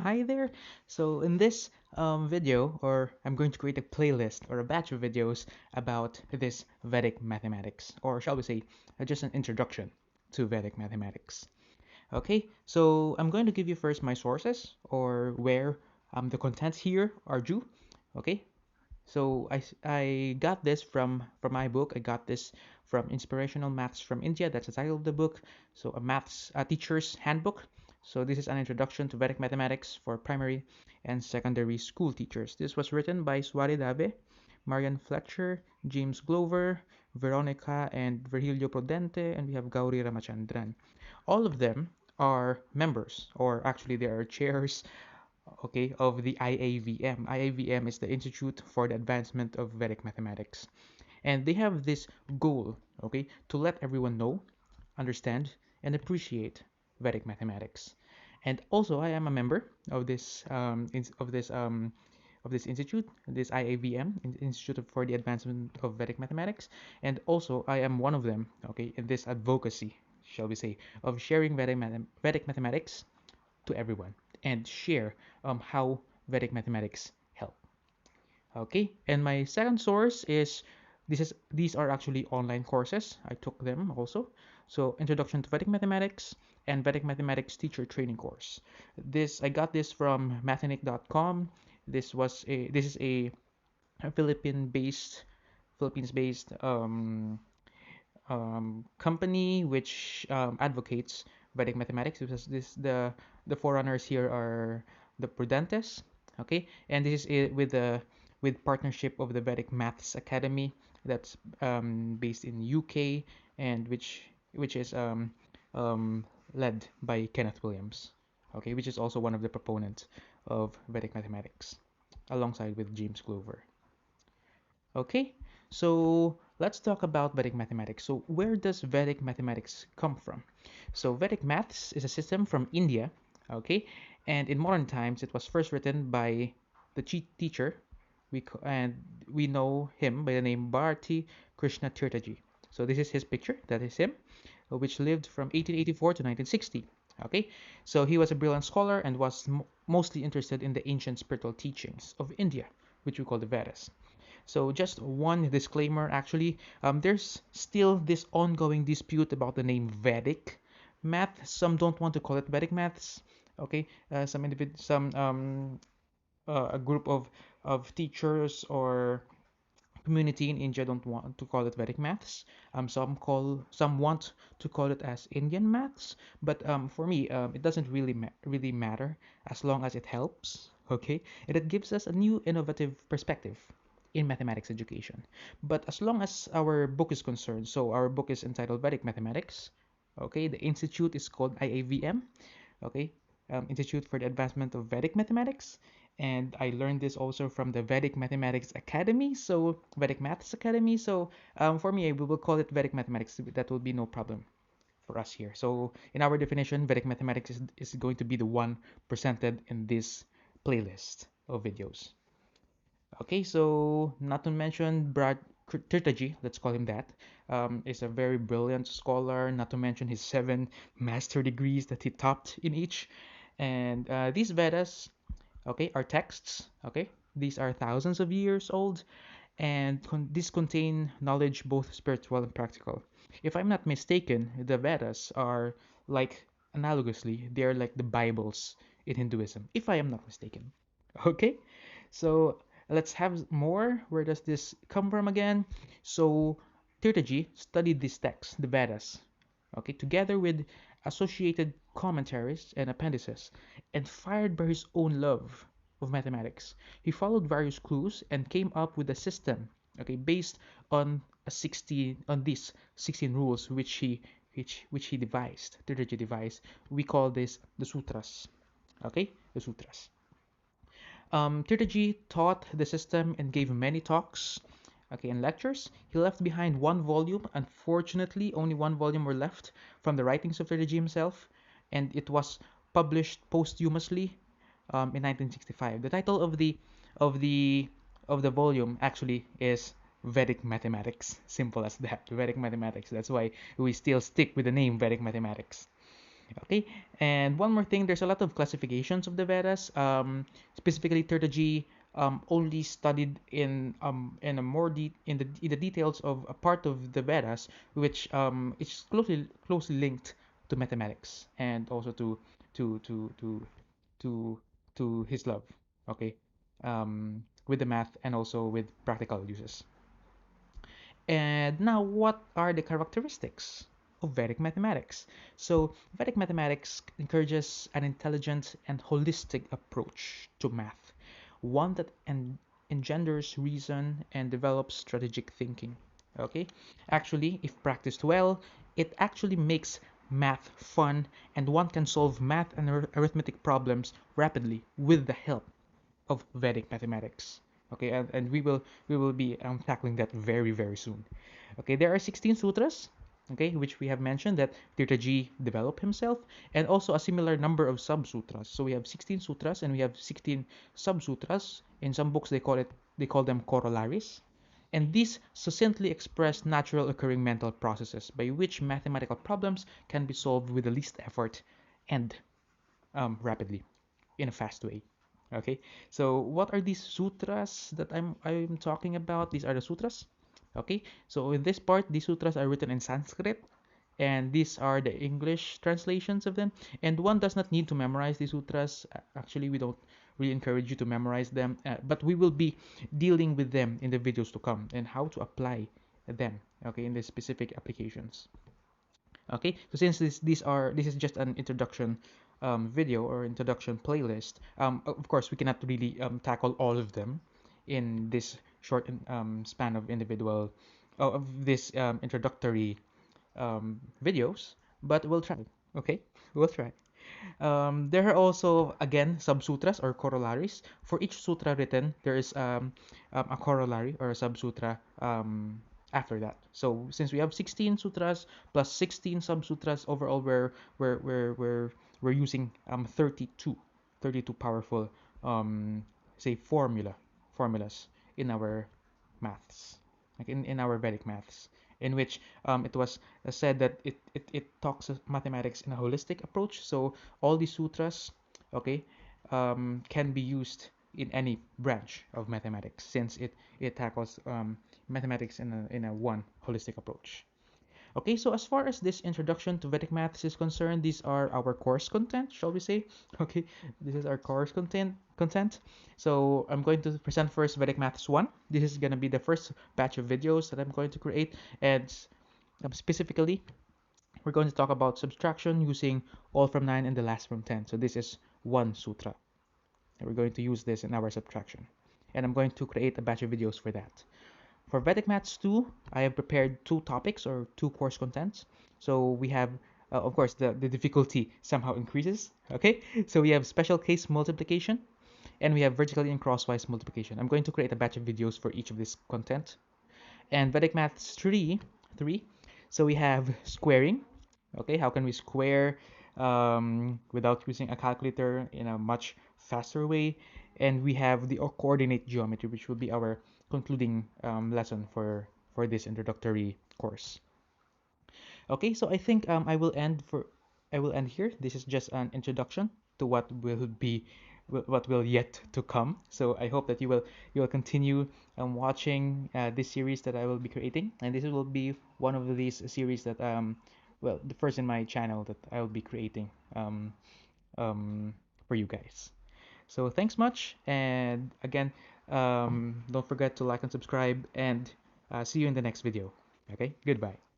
Hi there. So in this video, or I'm going to create a playlist or a batch of videos about this Vedic mathematics, or shall we say, just an introduction to Vedic mathematics. Okay, so I'm going to give you first my sources or where the contents here are due. Okay, so I got this from my book. I got this from Inspirational Maths from India. That's the title of the book. So a teacher's handbook. So this is an introduction to Vedic mathematics for primary and secondary school teachers. This was written by Swari Dave, Marian Fletcher, James Glover, Veronica and Virgilio Prudente, and we have Gauri Ramachandran. All of them are members, or actually they are chairs, okay, of the IAVM. IAVM is the Institute for the Advancement of Vedic Mathematics. And they have this goal, okay, to let everyone know, understand, and appreciate Vedic mathematics. And also, I am a member of this institute, this IAVM, Institute for the Advancement of Vedic Mathematics, and also I am one of them, okay, in this advocacy, shall we say, of sharing Vedic mathematics to everyone and share how Vedic mathematics help. Okay, and my second source is these are actually online courses. I took them also. So Introduction to Vedic Mathematics and Vedic Mathematics Teacher Training Course. I got this from mathenic.com. This is a Philippines-based company which advocates Vedic mathematics. The forerunners here are the Prudentes, okay, and this is with partnership of the Vedic Maths Academy that's based in UK and which is led by Kenneth Williams, okay, which is also one of the proponents of Vedic mathematics, alongside with James Glover. Okay, so let's talk about Vedic mathematics. So where does Vedic mathematics come from? So Vedic maths is a system from India, okay, and in modern times it was first written by the teacher, and we know him by the name Bharati Krishna Tirthaji. So this is his picture, that is him, which lived from 1884 to 1960. Okay, so he was a brilliant scholar and was mostly interested in the ancient spiritual teachings of India, which we call the Vedas. So just one disclaimer, actually, there's still this ongoing dispute about the name Vedic math. Some don't want to call it Vedic maths. Okay, a group of teachers or community in India don't want to call it Vedic maths. Some want to call it as Indian maths, but for me, it doesn't really matter as long as it helps. Okay, and it gives us a new innovative perspective in mathematics education. But as long as our book is concerned, so our book is entitled Vedic Mathematics. Okay, the institute is called IAVM. Okay, Institute for the Advancement of Vedic Mathematics, and I learned this also from the Vedic Mathematics Academy, so Vedic Maths Academy. So for me, we will call it Vedic Mathematics. That will be no problem for us here. So in our definition, Vedic Mathematics is going to be the one presented in this playlist of videos. Okay, so not to mention Brad Tirtaji, let's call him that, is a very brilliant scholar, not to mention his 7 master degrees that he topped in each. And these Vedas, okay, are texts, okay? These are thousands of years old, and these contain knowledge both spiritual and practical. If I'm not mistaken, the Vedas are like, analogously, they're like the Bibles in Hinduism, if I am not mistaken. Okay, so let's have more. Where does this come from again? So Tirthaji studied these texts, the Vedas, okay, together with associated commentaries and appendices, and fired by his own love of mathematics. He followed various clues and came up with a system, okay, based on these 16 rules which he devised, Tirthaji devised. We call this the Sutras, okay, the Sutras. Tirthaji taught the system and gave many talks, okay, and lectures. He left behind one volume. Unfortunately, only one volume were left from the writings of Tirthaji himself, and it was published posthumously in 1965. The title of the of the volume actually is Vedic Mathematics. Simple as that, Vedic Mathematics. That's why we still stick with the name Vedic Mathematics. Okay, and one more thing, there's a lot of classifications of the Vedas. Specifically, Tirthaji only studied in a more in the details of a part of the Vedas, which is closely linked to mathematics and also to to to to to his love. Okay, with the math and also with practical uses. And now, what are the characteristics of Vedic mathematics? So, Vedic mathematics encourages an intelligent and holistic approach to math, one that engenders reason and develops strategic thinking. Okay, actually, if practiced well, it actually makes math fun, and one can solve math and arithmetic problems rapidly with the help of Vedic mathematics. Okay, and we will be tackling that very soon. Okay, there are 16 sutras, okay, which we have mentioned that Tirthaji developed himself, and also a similar number of sub-sutras. So we have 16 sutras and we have 16 sub-sutras. In some books they call them corollaries. And these succinctly express natural occurring mental processes by which mathematical problems can be solved with the least effort and rapidly in a fast way. Okay, so what are these sutras that I'm talking about? These are the sutras. Okay, so in this part, these sutras are written in Sanskrit, and these are the English translations of them. And one does not need to memorize these sutras. Actually, we don't really encourage you to memorize them, but we will be dealing with them in the videos to come and how to apply them. Okay, in the specific applications. Okay, so since this is just an introduction video or introduction playlist, of course we cannot really tackle all of them in this short span of individual of this introductory videos, but we'll try. Okay, we'll try. There are also, again, sub-sutras or corollaries. For each sutra written, there is a corollary or a sub-sutra after that. So since we have 16 sutras plus 16 sub-sutras, overall we're using 32 powerful say formulas in our maths, like in our Vedic maths, in which it was said that it talks of mathematics in a holistic approach. So all these sutras, okay, can be used in any branch of mathematics since it tackles mathematics in a one holistic approach. Okay, so as far as this introduction to Vedic maths is concerned, these are our course content, shall we say? Okay, this is our course content. So I'm going to present first Vedic Maths 1. This is going to be the first batch of videos that I'm going to create, and specifically, we're going to talk about subtraction using all from 9 and the last from 10. So this is one sutra. And we're going to use this in our subtraction. And I'm going to create a batch of videos for that. For Vedic Maths 2, I have prepared two topics or two course contents. So we have, of course, the difficulty somehow increases. Okay, so we have special case multiplication and we have vertically and crosswise multiplication. I'm going to create a batch of videos for each of this content. And Vedic Maths 3, so we have squaring. Okay, how can we square without using a calculator in a much faster way? And we have the coordinate geometry, which will be our concluding lesson for this introductory course. Okay, so I think I will end here. This is just an introduction to what will yet to come. So I hope that you will continue watching this series that I will be creating, and this will be one of these series that well, the first in my channel that I will be creating um, for you guys. So thanks much, and again, don't forget to like and subscribe, and see you in the next video. Okay, goodbye.